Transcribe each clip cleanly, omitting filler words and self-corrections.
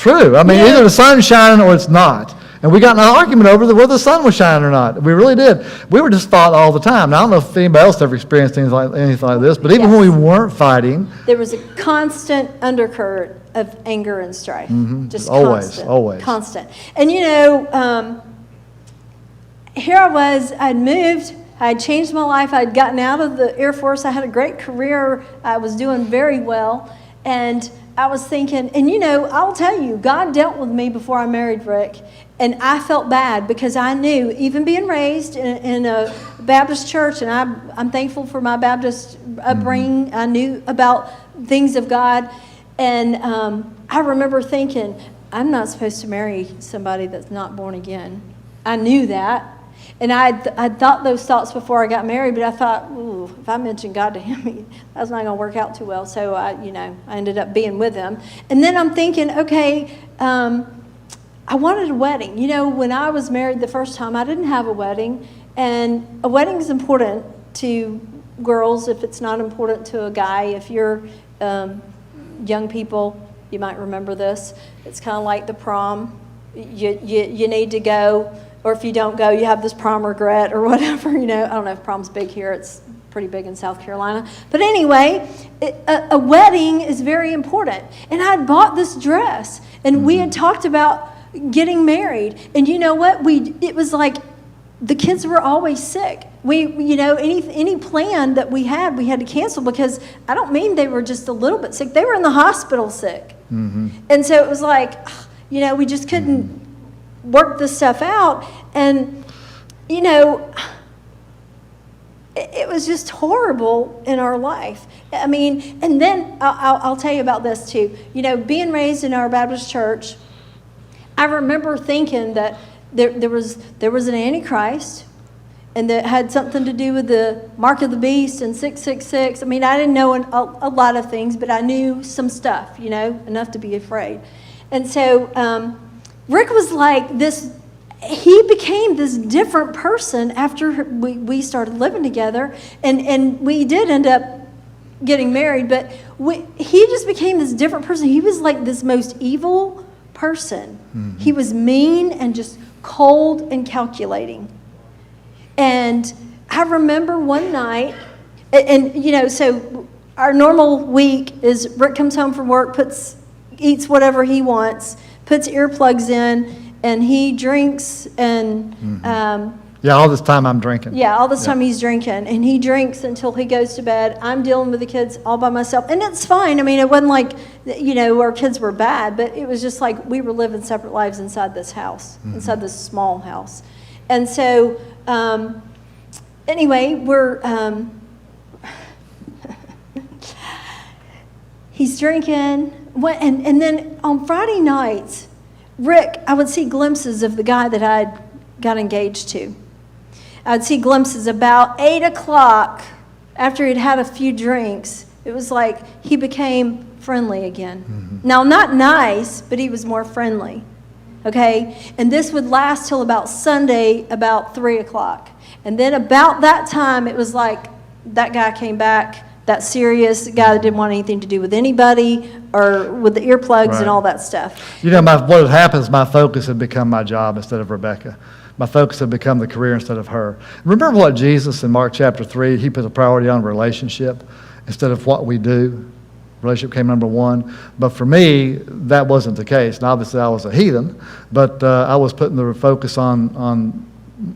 true. I mean, either the sun's shining or it's not. And we got in an argument over whether the sun was shining or not. We really did. We were just fought all the time. Now, I don't know if anybody else ever experienced anything like this, but even when we weren't fighting. There was a constant undercurrent of anger and strife. Just always. Constant. And here I was, I'd moved, I'd changed my life, I'd gotten out of the Air Force, I had a great career, I was doing very well, and I was thinking, and I'll tell you, God dealt with me before I married Rick, and I felt bad because I knew, even being raised in a Baptist church, and I'm thankful for my Baptist upbringing, I knew about things of God, and I remember thinking, I'm not supposed to marry somebody that's not born again. I knew that. And I thought those thoughts before I got married, but I thought, ooh, if I mention God to him, that's not going to work out too well. So I ended up being with him. And then I'm thinking, okay, I wanted a wedding. When I was married the first time, I didn't have a wedding. And a wedding is important to girls if it's not important to a guy. If you're young people, you might remember this. It's kind of like the prom. You need to go. Or if you don't go, you have this prom regret or whatever, I don't know if prom's big here. It's pretty big in South Carolina. But anyway, a wedding is very important. And I'd bought this dress, and we had talked about getting married. And you know what? It was like the kids were always sick. Any plan that we had to cancel because I don't mean they were just a little bit sick. They were in the hospital sick. And so it was like, we just couldn't work this stuff out, and it was just horrible in our life. I mean, and then I'll tell you about this too. Being raised in our Baptist church, I remember thinking that there was an Antichrist, and that had something to do with the mark of the beast and 666. I mean, I didn't know a lot of things, but I knew some stuff, enough to be afraid. And so Rick was like this, he became this different person after we started living together, and we did end up getting married, but he just became this different person. He was like this most evil person. He was mean and just cold and calculating. And I remember one night, and so our normal week is Rick comes home from work, eats whatever he wants, puts earplugs in, and he drinks, and all this time I'm drinking. All this time he's drinking, and he drinks until he goes to bed. I'm dealing with the kids all by myself, and it's fine. I mean, it wasn't like our kids were bad, but it was just like we were living separate lives inside this house, inside this small house. And so anyway, he's drinking. And then on Friday nights, Rick, I would see glimpses of the guy that I'd got engaged to. I'd see glimpses about 8 o'clock after he'd had a few drinks. It was like he became friendly again. Now, not nice, but he was more friendly. Okay? And this would last till about Sunday, about 3 o'clock. And then about that time, it was like that guy came back, that serious guy that didn't want anything to do with anybody or with the earplugs and all that stuff. What had happened is my focus had become my job instead of Rebecca. My focus had become the career instead of her. Remember what Jesus in Mark chapter 3, he put a priority on relationship instead of what we do. Relationship came number one. But for me, that wasn't the case. And obviously I was a heathen, but I was putting the focus on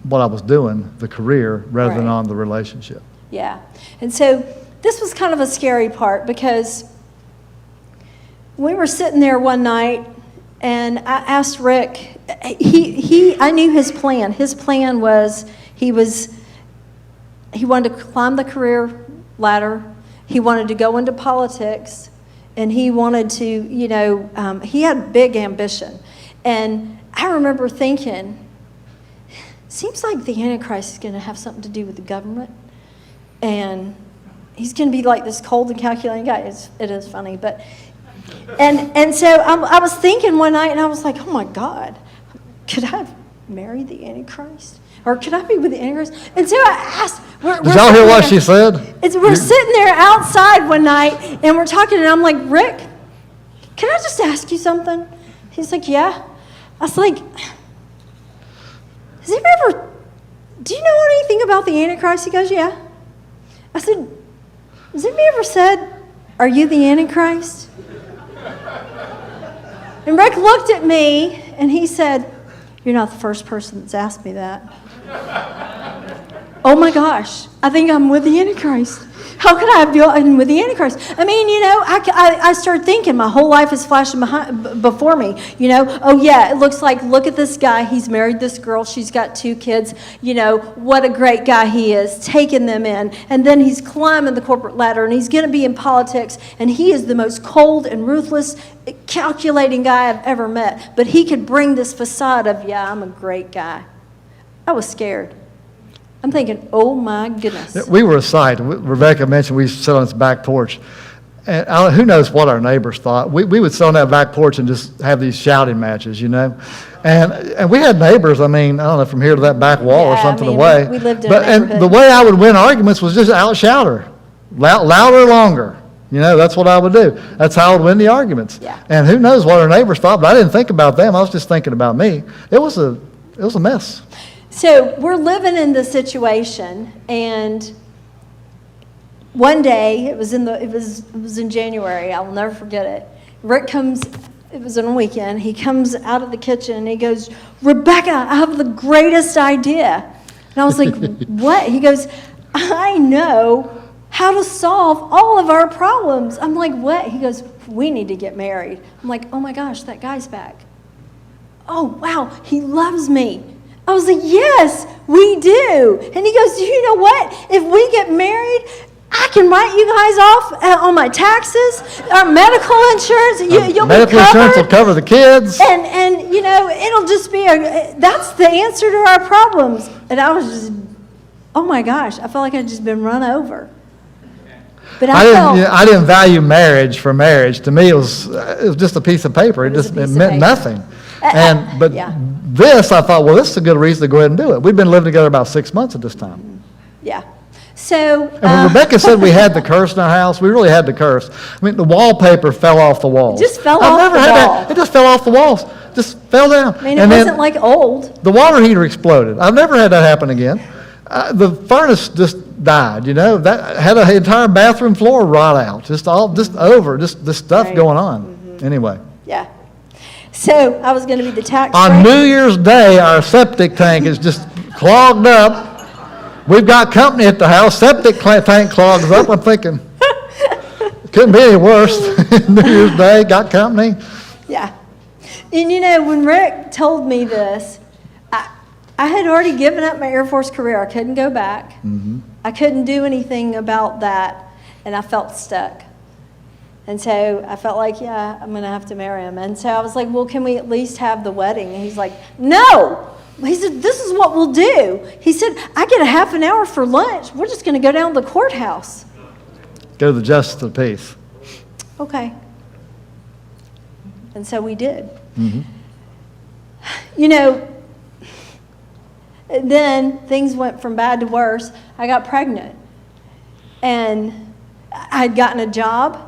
what I was doing, the career, rather than on the relationship. Yeah. And so this was kind of a scary part because we were sitting there one night, and I asked Rick, I knew his plan. His plan was he wanted to climb the career ladder. He wanted to go into politics, and he wanted to, he had big ambition. And I remember thinking, seems like the Antichrist is going to have something to do with the government. And he's going to be like this cold and calculating guy. It is funny, but and so I was thinking one night, and I was like, oh my God, could I marry the Antichrist, or could I be with the Antichrist? And so I asked. Did y'all hear what she said? We're sitting there outside one night, and we're talking, and I'm like, Rick, can I just ask you something? He's like, yeah. I was like, do you know anything about the Antichrist? He goes, yeah. I said, has anybody ever said, are you the Antichrist? And Rick looked at me and he said, you're not the first person that's asked me that. Oh my gosh, I think I'm with the Antichrist. How could I be with the Antichrist? I mean, I started thinking, my whole life is flashing before me. Oh yeah, it looks like, look at this guy. He's married this girl. She's got 2 kids. What a great guy he is, taking them in. And then he's climbing the corporate ladder, and he's going to be in politics. And he is the most cold and ruthless, calculating guy I've ever met. But he could bring this facade of, yeah, I'm a great guy. I was scared. I'm thinking, oh my goodness. We were a sight. Rebecca mentioned we sit on this back porch. And who knows what our neighbors thought. We would sit on that back porch and just have these shouting matches, And we had neighbors, I don't know, from here to that back wall or something away. We lived in a neighborhood. And the way I would win arguments was just out-shout her. Louder, longer. That's what I would do. That's how I would win the arguments. Yeah. And who knows what our neighbors thought, but I didn't think about them. I was just thinking about me. It was a mess. So we're living in this situation, and one day, it was in January, I will never forget it. Rick comes, it was on a weekend, he comes out of the kitchen and he goes, Rebecca, I have the greatest idea. And I was like, what? He goes, I know how to solve all of our problems. I'm like, what? He goes, we need to get married. I'm like, oh my gosh, that guy's back. Oh, wow, he loves me. I was like, yes, we do. And he goes, you know what? If we get married, I can write you guys off on my taxes, our medical insurance. You'll medical be covered. Insurance will cover the kids. And it'll just be that's the answer to our problems. And I was just, oh my gosh, I felt like I'd just been run over. But I didn't value marriage for marriage. To me, it was just a piece of paper. It meant nothing. But yeah. This, I thought, well, this is a good reason to go ahead and do it. We've been living together about 6 months at this time. Yeah. So. And when Rebecca said we had the curse in our house, we really had the curse. The wallpaper fell off the walls. Just fell off the wall. It just fell off the walls. Just fell down. It wasn't like old. The water heater exploded. I've never had that happen again. The furnace just died, That had an entire bathroom floor rot out. Just this stuff Right. going on. Mm-hmm. Anyway. Yeah. So I was going to be the tax On break. New Year's Day, our septic tank is just clogged up. We've got company at the house. Septic tank clogs up. I'm thinking, it couldn't be any worse. New Year's Day, got company. Yeah. And when Rick told me this, I had already given up my Air Force career. I couldn't go back. Mm-hmm. I couldn't do anything about that, and I felt stuck. And so I felt like, yeah, I'm going to have to marry him. And so I was like, well, can we at least have the wedding? And he's like, no. He said, this is what we'll do. He said, I get a half an hour for lunch. We're just going to go down to the courthouse. Go to the justice of the peace. Okay. And so we did. Mm-hmm. Then things went from bad to worse. I got pregnant. And I had gotten a job.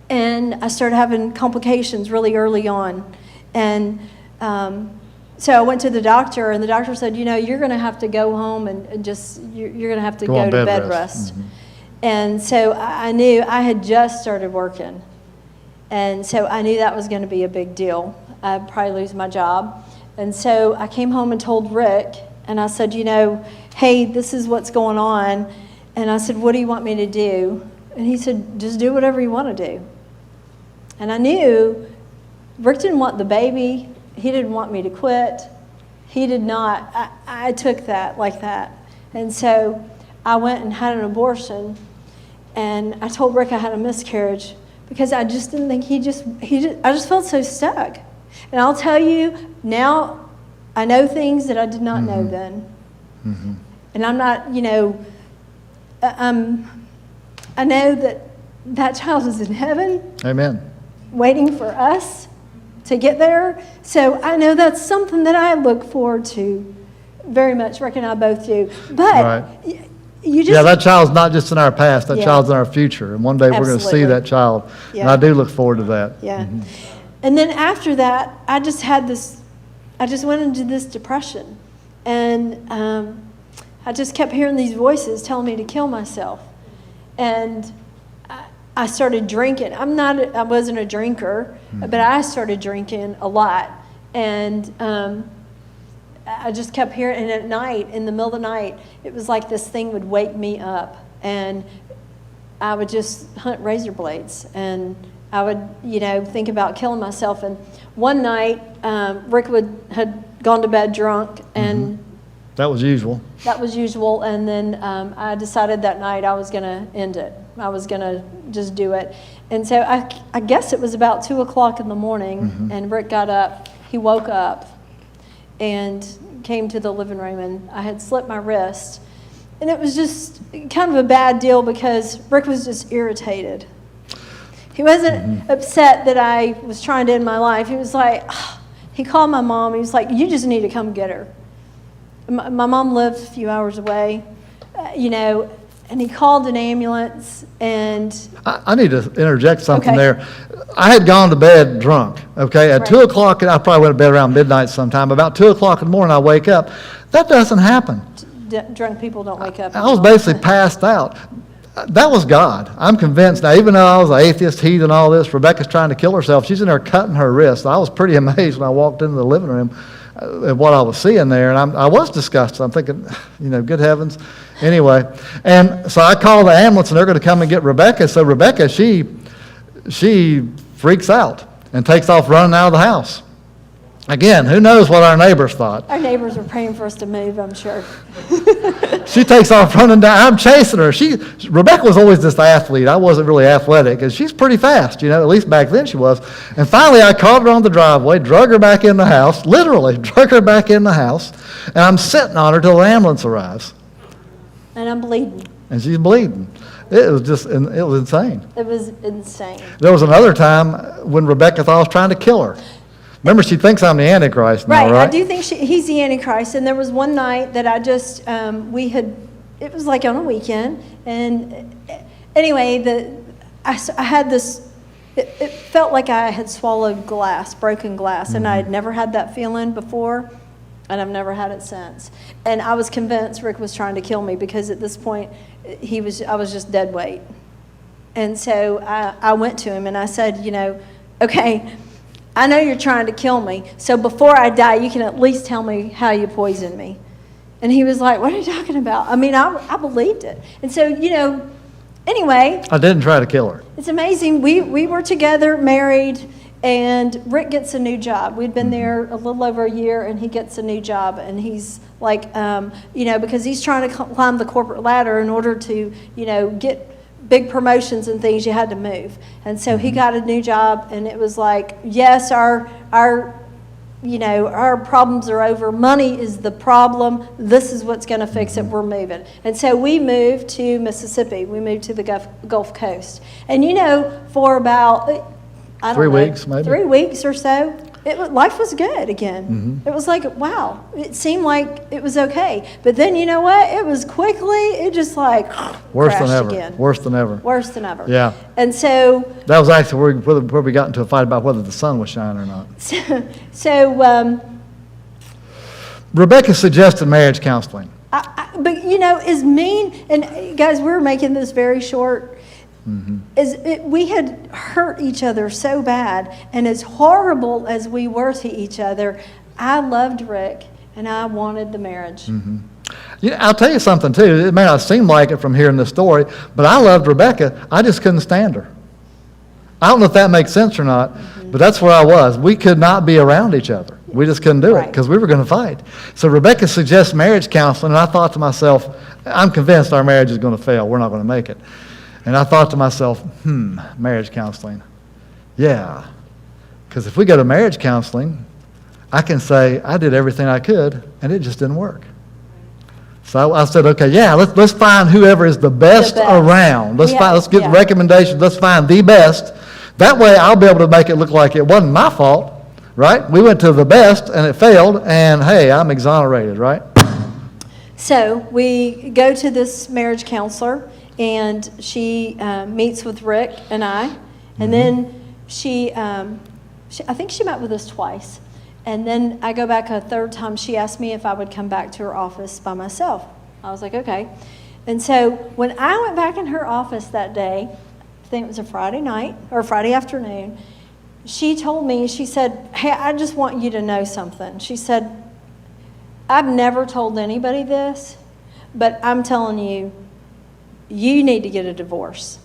And I started having complications really early on. And so I went to the doctor, and the doctor said, you're going to have to go home and just, you're going to have to go to bed rest. Mm-hmm. And so I knew I had just started working. And so I knew that was going to be a big deal. I'd probably lose my job. And so I came home and told Rick, and I said, hey, this is what's going on. And I said, what do you want me to do? And he said, just do whatever you want to do. And I knew Rick didn't want the baby. He didn't want me to quit. He did not. I took that like that. And so I went and had an abortion. And I told Rick I had a miscarriage because I just didn't think I just felt so stuck. And I'll tell you, now I know things that I did not know then. Mm-hmm. And I'm not, I know that child is in heaven. Amen. Waiting for us to get there. So I know that's something that I look forward to very much. Rick and I both do. But Right. you just... Yeah, that child's not just in our past. That Yeah. child's in our future. And one day we're going to see Absolutely. that child. And Yeah. I do look forward to that. Yeah. Mm-hmm. And then after that, I just went into this depression. And I just kept hearing these voices telling me to kill myself. And I started drinking. I wasn't a drinker, but I started drinking a lot. And I just kept hearing, and at night, in the middle of the night, it was like this thing would wake me up. And I would just hunt razor blades. And I would, think about killing myself. And one night, Rick had gone to bed drunk, and That was usual. that was usual. And then I decided that night I was going to end it. I was going to just do it. And so I guess it was about 2 o'clock in the morning, and Rick got up. He woke up and came to the living room, and I had slipped my wrist. And it was just kind of a bad deal because Rick was just irritated. He wasn't upset that I was trying to end my life. He was like, he called my mom. He was like, you just need to come get her. My mom lived a few hours away, and he called an ambulance, and I need to interject something Okay. there. I had gone to bed drunk, okay? At Right. 2 o'clock, I probably went to bed around midnight sometime. About 2 o'clock in the morning, I wake up. That doesn't happen. drunk people don't wake up. I was until- basically passed out. That was God. I'm convinced. Now, even though I was an atheist, heathen, and all this, Rebecca's trying to kill herself. She's in there cutting her wrist. I was pretty amazed when I walked into the living room at what I was seeing there, and I was disgusted. I'm thinking, good heavens. Anyway, and so I called the ambulance, and they're going to come and get Rebecca. So Rebecca, she freaks out and takes off running out of the house. Again, who knows what our neighbors thought. Our neighbors were praying for us to move, I'm sure. She takes off running down. I'm chasing her. Rebecca was always this athlete. I wasn't really athletic, and she's pretty fast, at least back then she was. And finally, I caught her on the driveway, drug her back in the house, literally drug her back in the house, and I'm sitting on her till the ambulance arrives. And I'm bleeding. And she's bleeding. It was insane. It was insane. There was another time when Rebecca thought I was trying to kill her. Remember, she thinks I'm the Antichrist now, right? I do think he's the Antichrist. And there was one night that I just, it was like on a weekend. And anyway, I had this, it felt like I had swallowed broken glass. And I had never had that feeling before. And I've never had it since. And I was convinced Rick was trying to kill me because at this point, I was just dead weight. And so I went to him and I said, okay, I know you're trying to kill me, so before I die, you can at least tell me how you poisoned me. And he was like, what are you talking about? I mean, I believed it. And so, anyway. I didn't try to kill her. It's amazing. We were together, married, and Rick gets a new job. We'd been there a little over a year, and he gets a new job. And he's like, because he's trying to climb the corporate ladder in order to, get big promotions and things, you had to move. And so he got a new job, and it was like, yes, our problems are over. Money is the problem. This is what's going to fix it. We're moving. And so we moved to Mississippi. We moved to the Gulf Coast. And for about, I don't 3 know, weeks, maybe. 3 weeks or so, life was good again. It was like, wow, it seemed like it was okay. But then, you know what? It was it just like Worse crashed than ever. again. Worse than ever. Worse than ever. Yeah. And so, That was actually where we got into a fight about whether the sun was shining or not. Rebecca suggested marriage counseling. but as mean, and guys, we're making this very short. We had hurt each other so bad, and as horrible as we were to each other, I loved Rick, and I wanted the marriage. I'll tell you something, too. It may not seem like it from hearing this story, but I loved Rebecca. I just couldn't stand her. I don't know if that makes sense or not, but that's where I was. We could not be around each other. We just couldn't do it Right. because we were going to fight. So Rebecca suggests marriage counseling, and I thought to myself, I'm convinced our marriage is going to fail. We're not going to make it. And I thought to myself, marriage counseling. Yeah, because if we go to marriage counseling, I can say I did everything I could, and it just didn't work. So I said, okay, yeah, let's find whoever is the best best. around. Let's get Yeah. recommendations. Let's find the best. That way, I'll be able to make it look like it wasn't my fault, right? We went to the best, and it failed, and hey, I'm exonerated, right? So we go to this marriage counselor, and she meets with Rick and I, and then she I think she met with us twice. And then I go back a third time. She asked me if I would come back to her office by myself. I was like, okay. And so when I went back in her office that day, I think it was a Friday night or Friday afternoon, she told me, she said, hey, I just want you to know something. She said, I've never told anybody this, but I'm telling you, you need to get a divorce.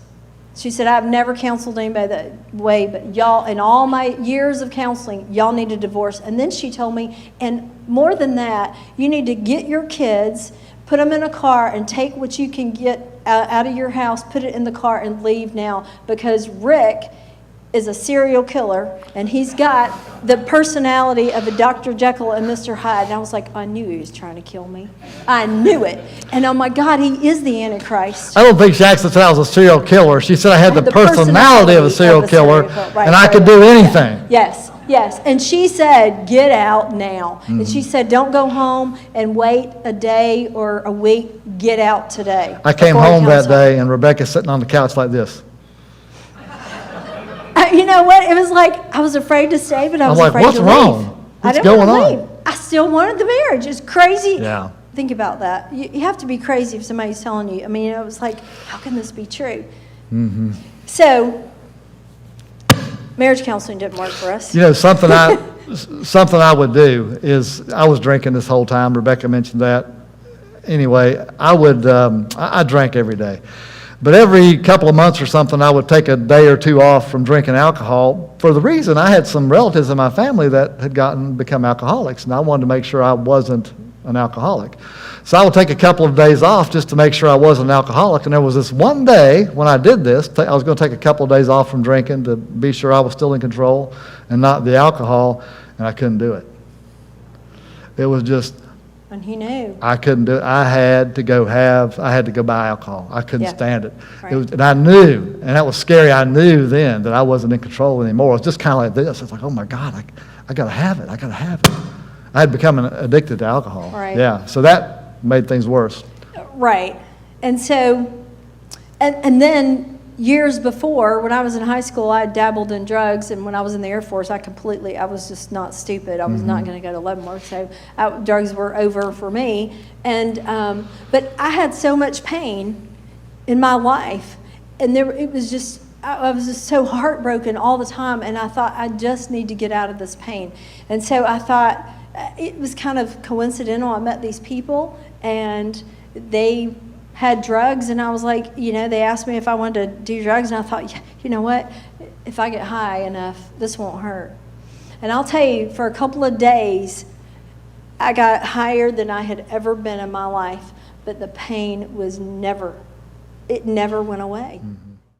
She said, I've never counseled anybody that way, but y'all, in all my years of counseling, y'all need a divorce. And then she told me, and more than that, you need to get your kids, put them in a car, and take what you can get out of your house, put it in the car, and leave now, because Rick is a serial killer, and he's got the personality of a Dr. Jekyll and Mr. Hyde. And I was like, I knew he was trying to kill me. I knew it. And oh my God, he is the Antichrist. I don't think she actually said I was a serial killer. She said I had the personality of a serial killer, right, and I could do anything. Yes, yes. And she said, get out now. And she said, don't go home and wait a day or a week. Get out today. I came before he home comes that day, and Rebecca's sitting on the couch like this. You know what? It was like I was afraid to stay, but I was I'm like, afraid what's to wrong? leave. I What's didn't want going to on? leave. I still wanted the marriage. It's crazy. Yeah. Think about that. You have to be crazy if somebody's telling you. I mean, it was like, how can this be true? Mm-hmm. So, marriage counseling didn't work for us. You know, something I would do is, I was drinking this whole time. Rebecca mentioned that. Anyway, I drank every day. But every couple of months or something, I would take a day or two off from drinking alcohol for the reason I had some relatives in my family that had become alcoholics, and I wanted to make sure I wasn't an alcoholic. So I would take a couple of days off just to make sure I wasn't an alcoholic. And there was this one day when I did this, I was going to take a couple of days off from drinking to be sure I was still in control and not the alcohol, and I couldn't do it. It was just, And he knew. I couldn't do it. I had to go buy alcohol. I couldn't Yeah. stand it. Right. And I knew, and that was scary. I knew then that I wasn't in control anymore. It was just kind of like this. It's like, oh my God, I got to have it. I got to have it. I had become addicted to alcohol. Right. Yeah. So that made things worse. Right. And so, and then years before, when I was in high school, I dabbled in drugs, and when I was in the Air Force, I was just not stupid. I was not going to go to Leavenworth, so drugs were over for me. And but I had so much pain in my life, and I was just so heartbroken all the time, and I thought, I just need to get out of this pain. And so I thought, it was kind of coincidental. I met these people, and they had drugs, and I was like, they asked me if I wanted to do drugs, and I thought, yeah, you know what? If I get high enough, this won't hurt. And I'll tell you, for a couple of days, I got higher than I had ever been in my life, but the pain was never went away. Mm-hmm.